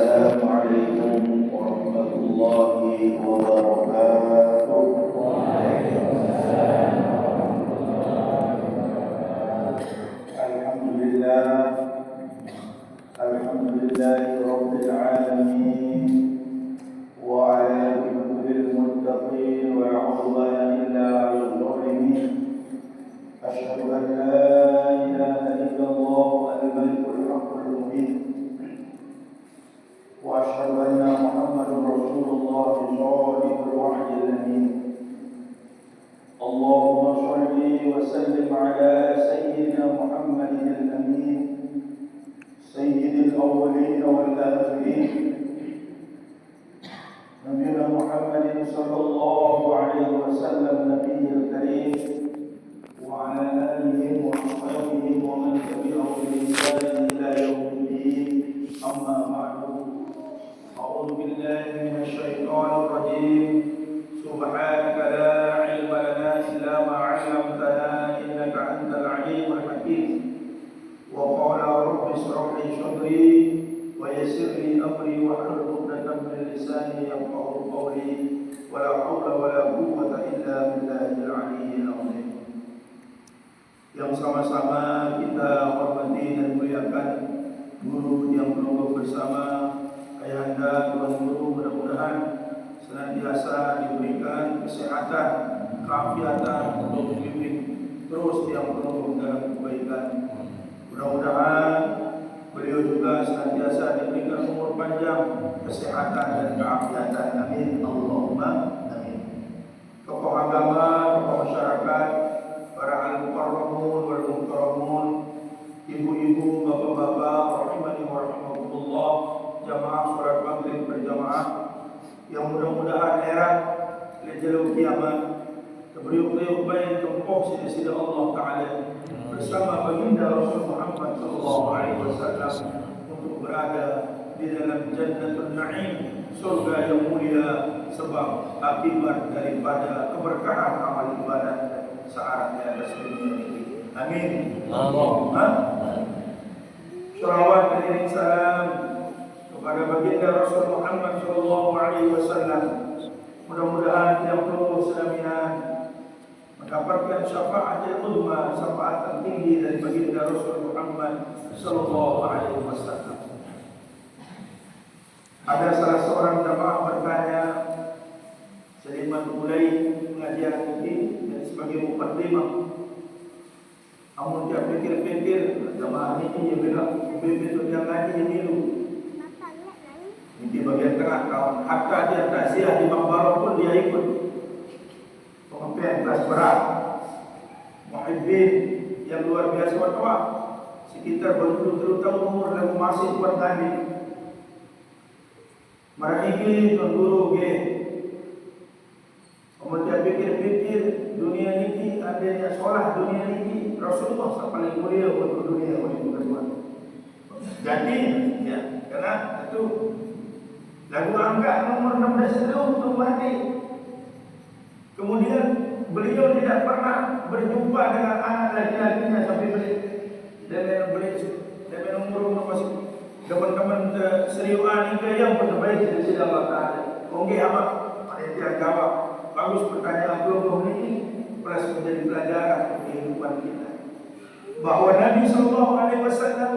السلام عليكم ورحمة الله وبركاته. الحمد لله رب العالمين، وعاقبة للمتقين ولا عدوان إلا على الظالمين. أشهد أن لا إله إلا الله الملك الحق المبين، وأشهد أن محمدا رسول الله صادق الوعد الأمين. اللهم صل وسلم على سيدنا محمد الأمين، سيد الأولين والآخرين، نبينا محمد صلى الله عليه وسلم نبي الكريم، وعلى آله وأصحابه ومن تبعهم بإحسان إلى يوم الدين. أما بعد، أعوذ بالله من الشيطان الرجيم. سبحانك لا علم لنا إلا ما علمتنا إنك أنت العليم الحكيم. وقال رب اشرح لي صدري ويسر لي أمري واحلل عقدة من لساني يفقهوا قولي، ولا حول ولا قوة إلا بالله العلي العظيم. Yang sama-sama kita hormati dan muliakan guru yang berlomba bersama Ayahanda Tuan Guru, mudah-mudahan senantiasa diberikan kesehatan, keafiatan untuk membimbing terus yang penuh dalam kebaikan. Mudah-mudahan beliau juga senantiasa diberikan umur panjang, kesehatan dan keafiatan. Amin. Allahumma amin. Tokoh agama, tokoh masyarakat, para al-mukarramun wal mukarramun, ibu-ibu, bapak-bapak, rahimani wa rahimakumullah, jamaah salat maghrib berjamaah yang mudah-mudahan heran lejalu kiamat kebriuk-briuk baik tempoh sida-sida Allah Ta'ala bersama baginda Rasul Muhammad sallallahu alaihi wasallam untuk berada di dalam Jannatul Na'im, surga yang mulia, sebab akibat daripada keberkahan amal ibadat saat di atas dunia ini. Amin. Allahumma. Shalawat dan salam kepada baginda Rasul Muhammad sallallahu alaihi wasallam. Mudah-mudahan yang penuh sedaminan mendapatkan syafaat yang uzma, syafaat tertinggi dari baginda Rasul Muhammad sallallahu alaihi wasallam. Ada salah seorang jamaah bertanya, Seliman mulai pengajian ini dan sebagai mukaddimah. Namun dia pikir-pikir, jamaah ini dia bilang, begitu dia ngaji ini dulu. Di bagian tengah kawan, hatta dia takziah di Makbarah pun dia ikut. Pengampian kelas berat, muhibbin yang luar biasa berdoa. Sekitar berpuluh-puluh umur dan masih kuat tadi. Mereka Tuan Guru G. Kemudian pikir-pikir dunia ini adanya solah dunia ini Rasulullah paling mulia untuk dunia ini. Jadi ya, karena itu lagu angkat nomor 16 itu untuk mati. Kemudian beliau tidak pernah berjumpa dengan anak laki-lakinya sampai beliau umur masih teman-teman seriuan ini yang berbaik dari sisi Allah Ta'ala. Oke apa? Panitia jawab. Bagus pertanyaan belum ini plus menjadi pelajaran kehidupan kita. Bahwa Nabi sallallahu alaihi wasallam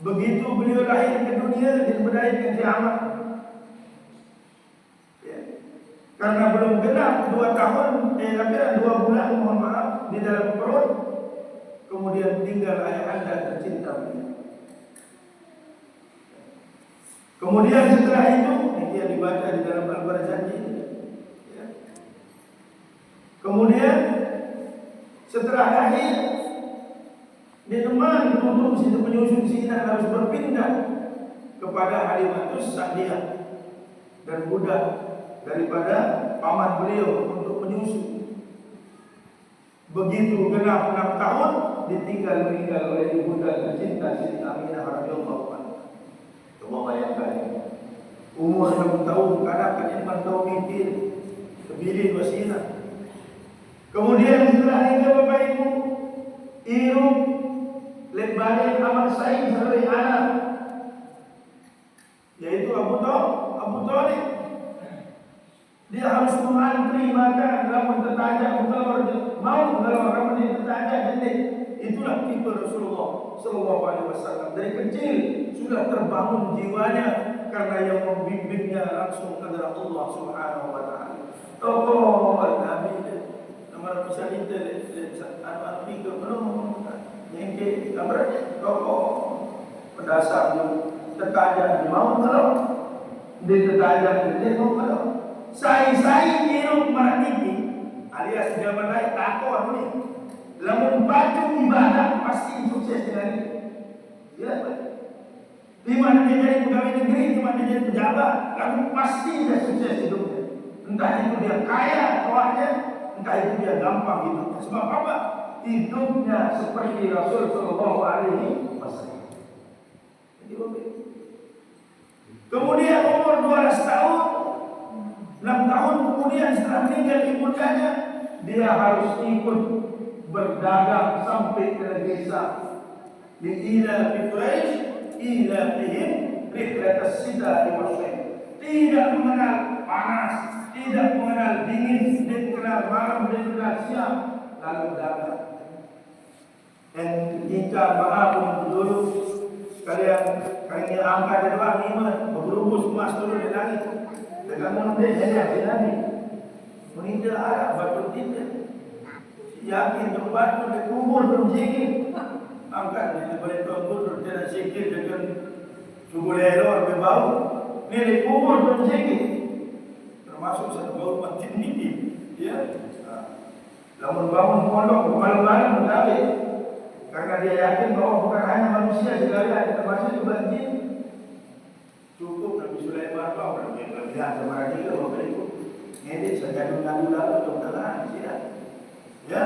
begitu beliau lahir ke dunia dan berakhir kiamat. Ya. Karena belum genap 2 tahun, 2 bulan mohon maaf di dalam perut, kemudian tinggal ayahanda tercinta beliau. Kemudian setelah itu dia dibaca di dalam Al-Barzanji. Kemudian setelah lahir ditemani untuk situ penyusun Sina harus berpindah kepada Halimatus Sa'diyah dan budak daripada paman beliau untuk menyusu. Begitu genap 6 tahun ditinggal meninggal oleh ibunda tercinta Siti Aminah radhiyallahu anha. Coba bayangkan umur 6 tahun kanak-kanak yang tahu mikir kebiri wasina. Kemudian setelah itu Bapak Ibu, hidup lebarin amal saing sebagai anak. yaitu Abu Thalib. Dia harus mengantri makan dalam tertajak mau kalau orang ini tertajak jentik. Itulah tipe Rasulullah Sallallahu Alaihi Wasallam. Dari kecil sudah terbangun jiwanya karena yang membimbingnya langsung adalah Allah Subhanahu Wa Taala. Tokoh Nabi nomor bisa anak tiga belum yang ke gambar tokoh berdasar tertajak mau kalau dia tertajak jentik mau kalau Sai hidup meraniki alias zaman lain takut ni. Lamun baju ibadah pasti sukses dengan ini. Ya, di mana dia jadi pegawai negeri, di mana dia jadi pejabat, lalu pasti dia sukses hidupnya. Entah itu dia kaya tuanya, entah itu dia gampang hidupnya. Sebab apa? Hidupnya seperti Rasul Sallallahu Alaihi Wasallam. Kemudian umur 12 tahun 6 tahun kemudian setelah meninggal ibundanya, dia harus ikut berdagang sampai ke negeri Syam. Ila fi Quraisy, ila fihim rihlat as-sida wal syai. Tidak mengenal panas, tidak mengenal dingin, tidak mengenal malam, tidak mengenal siang, lalu dagang. Dan jika maaf dulu kalian angkat doa iman, berubus emas turun dari langit. Dengan dia Nabi meninggal arah batu tidak yakin tempat itu kubur belum sikit angkat dia boleh kubur tidak sikit dengan subuh lelor berbau ini kubur belum sikit termasuk satu bau mati ini ya lamun bangun pondok malam-malam berkali karena dia yakin bahwa bukan hanya manusia sekali ada termasuk juga jin. Cukup Nabi Sulaiman bawa berlebihan sama dia bawa itu. Ini saja dengan lalu untuk tenang ya.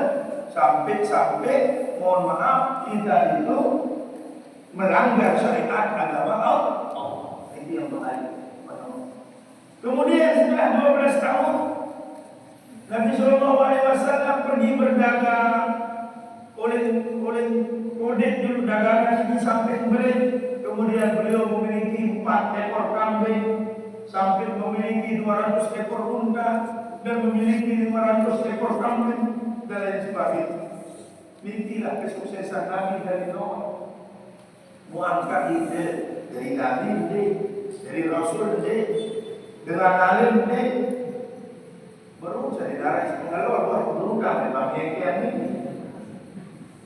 Sampai mohon maaf kita itu melanggar syariat agama Allah. Ini yang baik. Kemudian setelah 12 tahun Nabi Sallallahu Alaihi Wasallam pergi berdagang oleh kode dulu dagangan ini sampai berat. Kemudian beliau memiliki 4 ekor kambing, sampai memiliki 200 ekor unta dan memiliki 500 ekor kambing dan lain sebagainya. Inilah kesuksesan Nabi dari Noah. Mengangkat ide dari Nabi ide, dari Rasul ide, dengan alim ide, baru dari darah pengaluan berubah memang yang ini.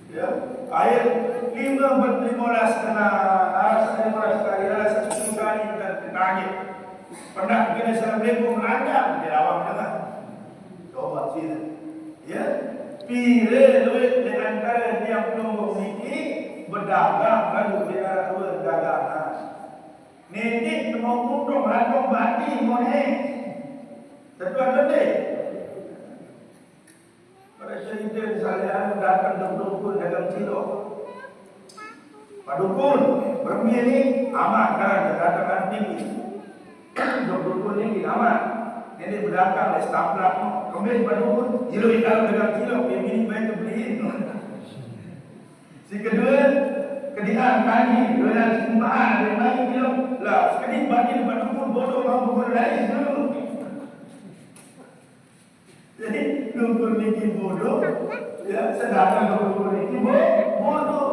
Ya, ayat 15 kena alasan 15 kali alasan 10 kali dan ketanya pernah kita Assalamualaikum melanda di awam tengah coba sini ya pilih duit di antara yang belum memiliki berdagang lalu kita berdagangan nitik mau untung lalu mati mohon tentuan lebih pada cerita misalnya datang dukun dagang cilok. Pak dukun bermilih amat karena datang tinggi. Dukun ini amat. Ini berdagang les taplak. Kemudian Pak dukun jilu kalau dagang cilok yang ini baik beliin. Si kedua kedian tadi dengan sumpahan yang lain cilok. Lah sekali bagi Pak dukun bodoh mau dukun lain dulu. Jadi dukun ini bodoh, ya sedangkan dukun ini bodoh.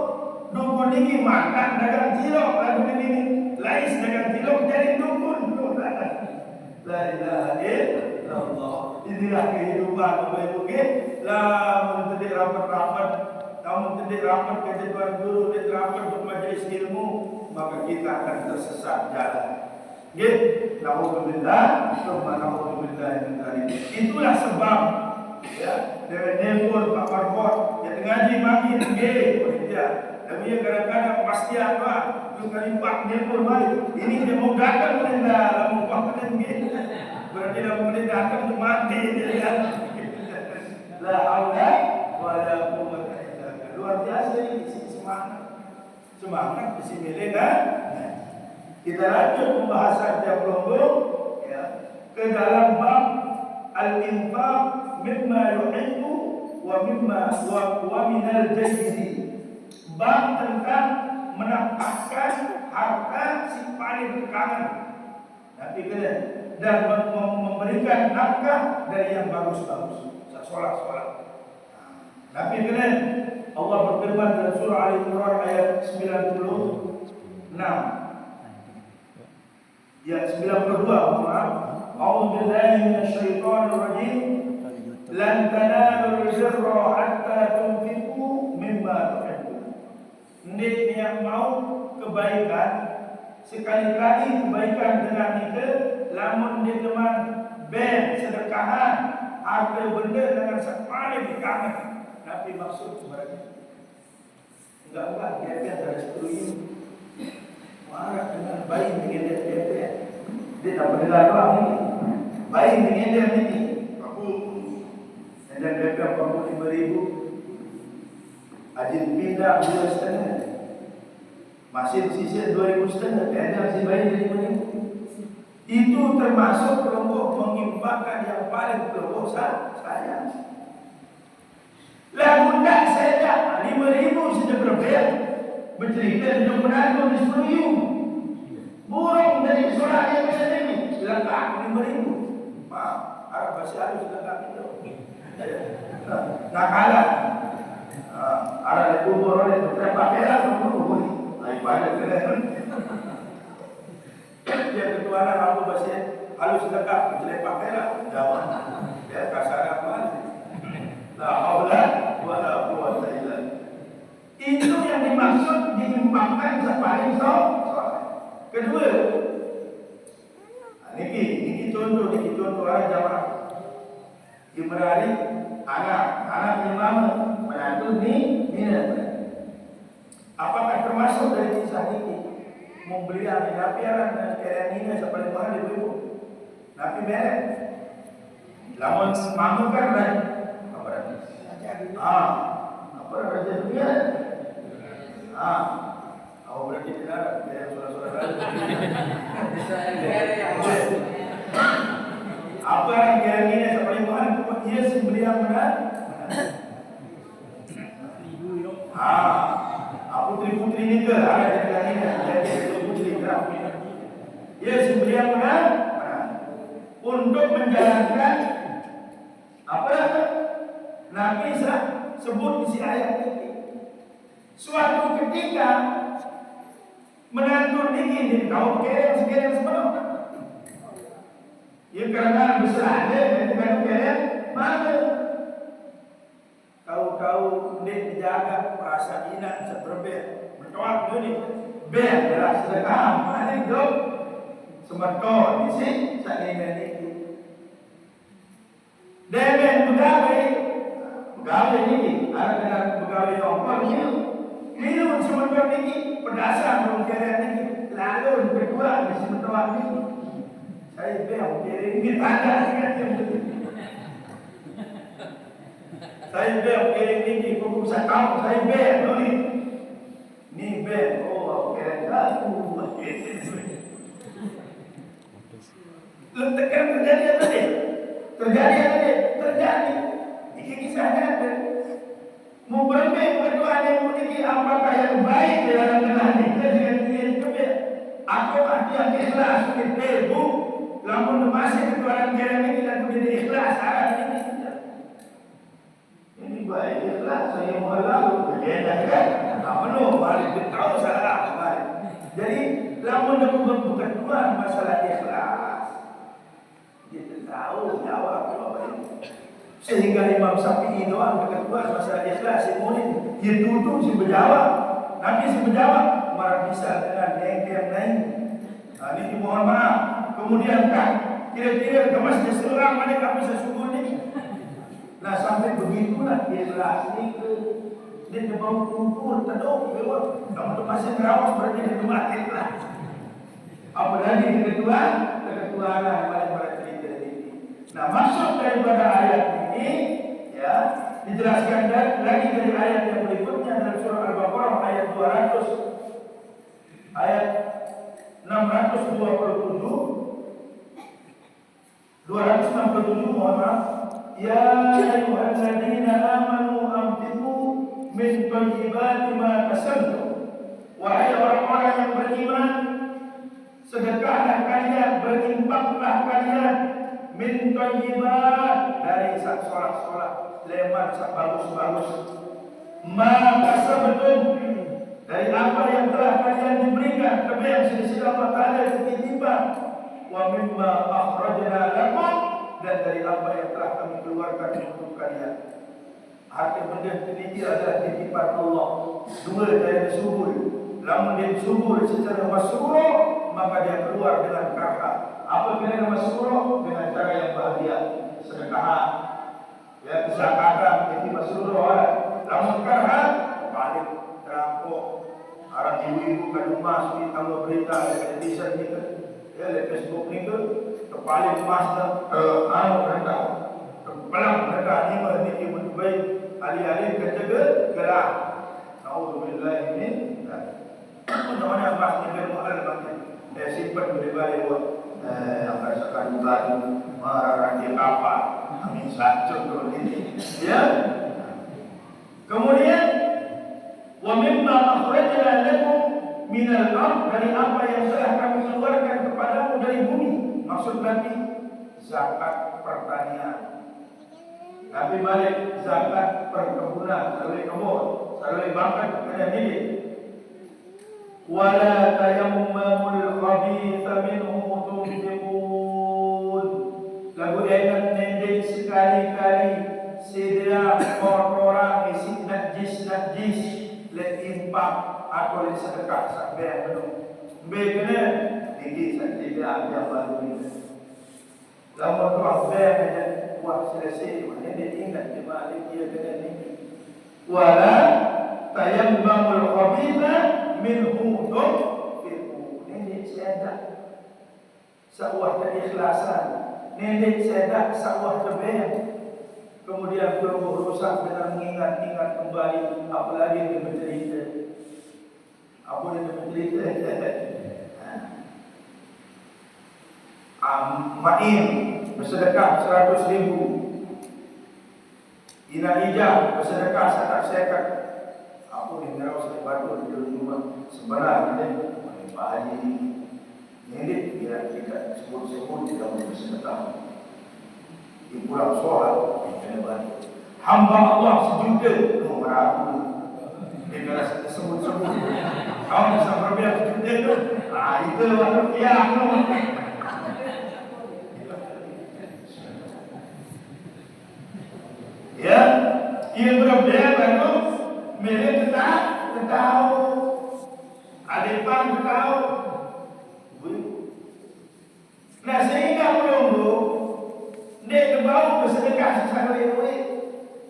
Dukun ini makan dagang cilok, lalu ini lain dagang cilok jadi dukun. La ilaha illallah. Inilah kehidupan Bapak-Ibu. Lah menjadi rapat-rapat, kamu menjadi rapat kejeduan guru, menjadi rapat bermajelis ilmu, maka kita akan tersesat jalan. Alhamdulillah, itulah sebab ya dengan nelpon Pak Markot yang ngaji makin dia. Tapi ya kadang-kadang pasti apa tu kali Pak nelpon balik. Ini dia mau datang menenda, mau Pak berarti dah mau datang untuk mati dia kan. La haula wala quwwata illa billah. Luar biasa ini semangat bismillah. Kita lanjut pembahasan yang belum ya, ke dalam bab al-infaq mimma yuhibbu wa min al-jazzi. Bab tentang menafkahkan harta si paling kangen. Nabi kata dan memberikan nafkah dari yang bagus-bagus. Sholat. Nabi kata Allah berfirman dalam surah Al-Imran ayat 96. Ya 92, maaf. A'udzu billahi minasyaitonir rajim. Lan tanalul birra hatta tunfiqu mimma tuhibbun. Nek yang mau kebaikan, sekali-kali kebaikan dengan itu, lamun dia teman ben sedekahan harta benda dengan paling dikangen. Nabi maksud sebenarnya enggak dia dari 10 marah dengan bayi dengan dia tak berdengar doang ini bayi dengan dia ini aku dan dia 45.000 ajin pindah 2,5 masih sisa 2,500 ada si bayi dari mana itu termasuk kelompok mengimpakkan yang paling kelompok saya lah mudah saja 5.000 sudah berbayar bercerita dengan penantu di 10.000 burung dari surat yang macam ini lengkap 5.000 maaf Arab bahasa halus lengkap itu nak kalah Arab itu burung itu berapa perak burung daripada keren dia ketuanan aku bahasa halus lengkap berapa perak jawab dia kasar apa la haula wala quwwata illa billah. Itu yang dimaksud diimpakkan sepaling soleh. Kedua, niki contoh jamaah. Ibrahim anak imam menantu ni mina. Apakah termasuk dari kisah ini membeli Nabi anak dan sekalian ini sepaling mahal ibu? Nabi merek. Lamun mamu kan apa raja dunia? Aku berarti benar ya saudara-saudara. Apa yang kira-kira seperti mana? Dia sembeli yang benar. Putri-putri ini ke ada yang ini putri berapa? Dia sembeli yang benar untuk menjalankan apa? Nabi sebut isi ayat ini. Suatu ketika menantu ini tahu keren sepenuh. Ya kerana besar dia bukan keren mana? Tahu dia dijaga perasaan ingat seberbeda. Berdoa ini ber adalah sedekah mana hidup semerkon di sini saat ini. Dengan pegawai ini ada dengan pegawai nombor minum sementara ini berdasar pengkirian ini lalu berdua di sementara ini saya bilang kiri ini tanda saya bilang kiri ini kuku saya tahu saya bilang ini bilang oh kira aku letakkan terjadi ini kisahnya mau berdua yang memiliki apakah yang baik dalam menahan kita dengan diri kita atau yang ikhlas kita lamun masih ketuanan kira ini dan menjadi ikhlas arah ini baik ikhlas saya mau lalu berjaya kan penuh balik tahu salah balik jadi lamun bukan Tuhan masalah ikhlas kita tahu jawab sehingga Imam Syafi'i doang ketua masalah ikhlas imunin dia tutup si berjawab Nabi si berjawab marah bisa dengan yang lain ini mohon maaf kemudian kan kira-kira kemasnya seorang mana kami sesungguh ini nah sampai begitulah ikhlas ini dia terbawa kumpul terdok kamu masih merawat berarti dia cuma ikhlas apalagi keketuaan yang paling bercerita ini nah masuk daripada ayat ini ya dijelaskan lagi dari ayat yang berikutnya dalam surah Al-Baqarah ayat 667 mohon maaf ya ayyuhalladzina amanu anfiqu min thayyibati ma kasabtum Wahai orang-orang yang beriman, sedekahlah kalian, berinfaklah kalian min thayyibat, dari solat-solat leman bagus-bagus, ma kasabtum, dari apa yang telah kalian diberikan, kemudian sisi Allah Ta'ala titipkan, wa mimma akhrajna lakum, dan dari apa yang telah kami keluarkan untuk kalian. Harta benda ini adalah titipan Allah. Dua dari subur. Lamun dia subur secara masruh, maka dia keluar dengan karha. Apa kena masruh? Dengan cara yang bahagia, sedekah. Ya, zakatan itu masruh. Lamun karha, balik terampuk. Orang ibu-ibu kat rumah suri tambah berita di television ni ke, ya, di Facebook ni ke, terpaling emas dah, rendah. Terpelang rendah ni lebih baik. Alih-alih kerja gerak. Nauzubillah min mana-mana emas ni kan mahal makin. Simpan boleh balik buat apa sekarang tadi marah dia kapal. Amin sacuk dulu ini. Ya. Kemudian wa mimma akhrajna lakum min al-ard, dari apa yang telah kami keluarkan kepadamu dari bumi. Maksud nanti zakat pertanian. Tapi balik zakat perkebunan, salui kebun, salui bangkat kepada diri. Wala tayammamul khabitha minhu tunfiqun. Lagu ayat nendek sekali-kali sedia kotoran isi najis let impak atau let sedekah sampai penuh. Begini dikit saja dia baru ini. Lalu tuan saya buat selesai, mana dia ingat di mana dia kena ni. Wala tayammamul khabitha minhu tunfiqun. Ini sedak sawah keikhlasan. Ini sedak sawah kebaik. Kemudian berusaha dengan mengingat-ingat kembali, apalagi dia bercerita. Apa dia bercerita? Ma'in bersedekah 100,000. Ina ijah bersedekah sekat-sekat. Apa ni merau saya batu di rumah sebenarnya Pak Haji ini dia tidak sebut-sebut tidak bersedekah. Di pulang soal kena balik. Hamba Allah sejuta beraku. Dia kena sebut-sebut. Kau bisa berbiak sejuta tu. Itu rupiah tu. Ya, ia berbeda tu, mereka tak tahu, ada pang tahu. Nah sehingga perlu, dia kebau bersedekah secara duit,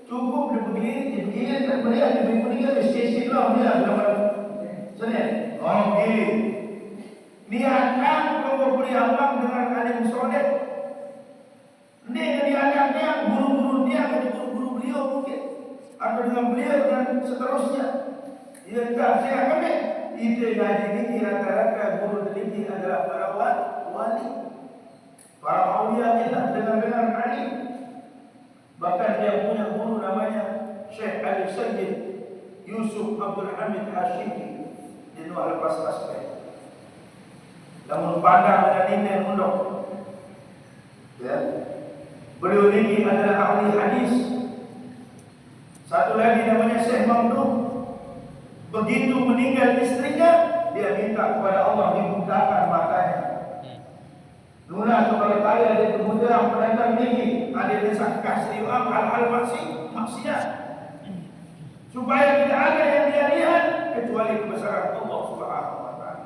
cukup dia begini, tak boleh dia begini, stesen lah dia dalam sana. Orang begini, niatkan kau beri abang dengan alim soleh. Dia niatkan guru-guru dia guru beliau mungkin atau dengan beliau dan seterusnya. Ia tak saya kami. Itu ngaji ini rata-rata guru tinggi adalah para wali, para aulia kita dengan alim. Bahkan dia punya guru namanya Syekh Ali Sayyid Yusuf Abdul Hamid Hashimi di Nuh Lepas Pasir. Namun pandang dengan ini mundok. Ya. Beliau ini adalah ahli hadis. Satu lagi namanya Syekh Mamdum. Begitu meninggal istrinya, dia minta kepada Allah dibukakan matanya. Nuna kalau kaya ada kemudian pendatang tinggi, ada desa kasih hal-hal maksiat, supaya tidak ada yang dia lihat kecuali kebesaran Allah Subhanahu Wa Taala.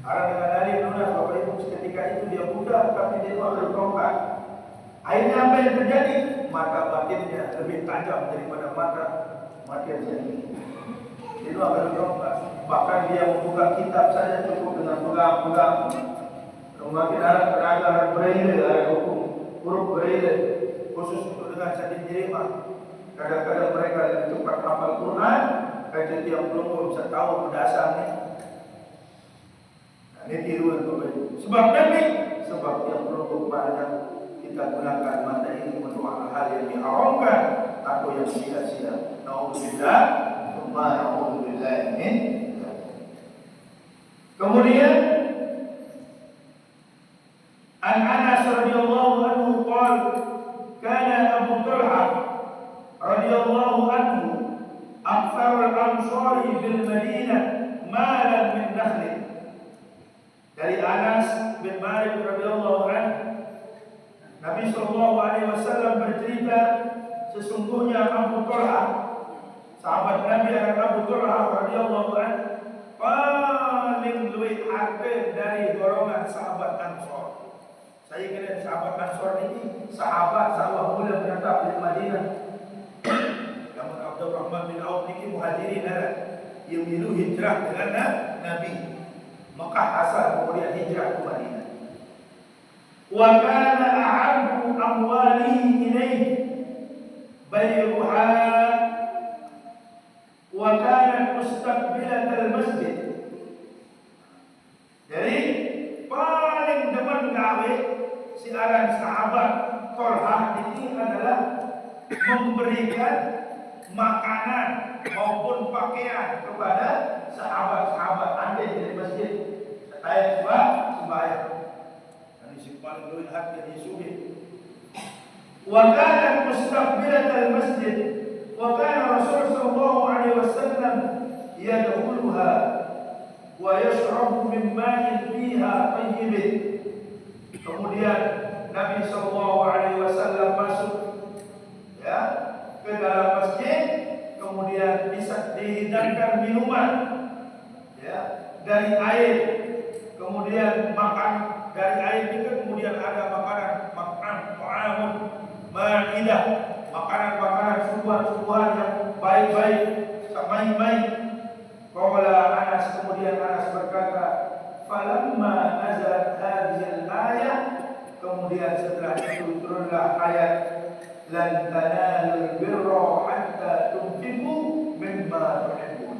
Ada dengan dari Nuna Bapak Ibu ketika itu dia muda, tapi dia bertobat. Akhirnya apa yang terjadi? Mata batinnya lebih tajam daripada mata yang ini. Itu akan berubah. Bahkan dia membuka kitab saja cukup dengan pegang-pegang. Semakin arah berajar Braille, ada hukum huruf Braille khusus untuk dengan sadin jerima. Kadang-kadang mereka lebih cepat hafal Quran, kadang dia belum bisa tahu berdasarnya. Nah, ini tiruan sebab Nabi, sebab yang belum banyak kita gunakan mata ini untuk hal-hal yang diharamkan atau yang sia-sia. Nauzubillah, tsumma nauzubillah min. Kemudian An Anas radhiyallahu anhu qala kana Abu Talha radhiyallahu anhu aktsar al-ansari bil Madinah malan min nakhl. Dari Anas bin Malik radhiyallahu anhu, Nabi sallallahu alaihi wasallam bercerita, sesungguhnya Abu Talha, sahabat Nabi Abu Talha radhiyallahu anhu, paling lebih harta dari golongan sahabat Ansor. Saya kira sahabat Ansor ini sahabat mulia menetap di Madinah. Namun Abdurrahman bin Auf ini muhajirin yang dulu hijrah dengan Nabi. Mekah asal kemudian hijrah ke Madinah. Wa kana a'abu amwalihi ilayhi bayruha wa kanat mustaqbilat al-masjid. Jadi paling demen gawe siaran sahabat Talha ini adalah memberikan makanan maupun pakaian kepada sahabat-sahabat ada di masjid. Saya sembahyang. Ini si paling luwih hati di sugih. Wa kanat mustaqbilat al-masjid wa kana Rasul sallallahu alaihi wasallam yadkhuluha wa yashrabu min ma'in fiha tayyib. Kemudian Nabi sallallahu alaihi wasallam masuk ke dalam masjid, kemudian bisa dihidangkan minuman dari air, kemudian makan dari air itu, kemudian ada makanan ta'amun ma'idah, makanan subuhan yang baik-baik, baik-baik. Qala Anas, kemudian Anas berkata, falamma nazalat hadhihi al-ayah, kemudian setelah itu turunlah ayat lan tanalul birra hatta tunfiqu mimma tuhibbun.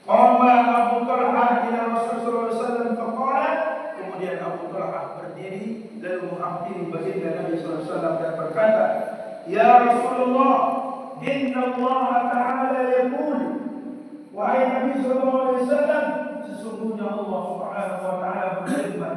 Qama Abu Talha ila Rasulullah sallallahu alaihi wasallam faqala, kemudian Abu Talha berdiri lalu menghampiri baginda Nabi sallallahu alaihi wasallam dan berkata, ya Rasulullah, inna Allah ta'ala yaqul, wahai Nabi sallallahu alaihi wasallam, sesungguhnya Allah subhanahu wa ta'ala berfirman,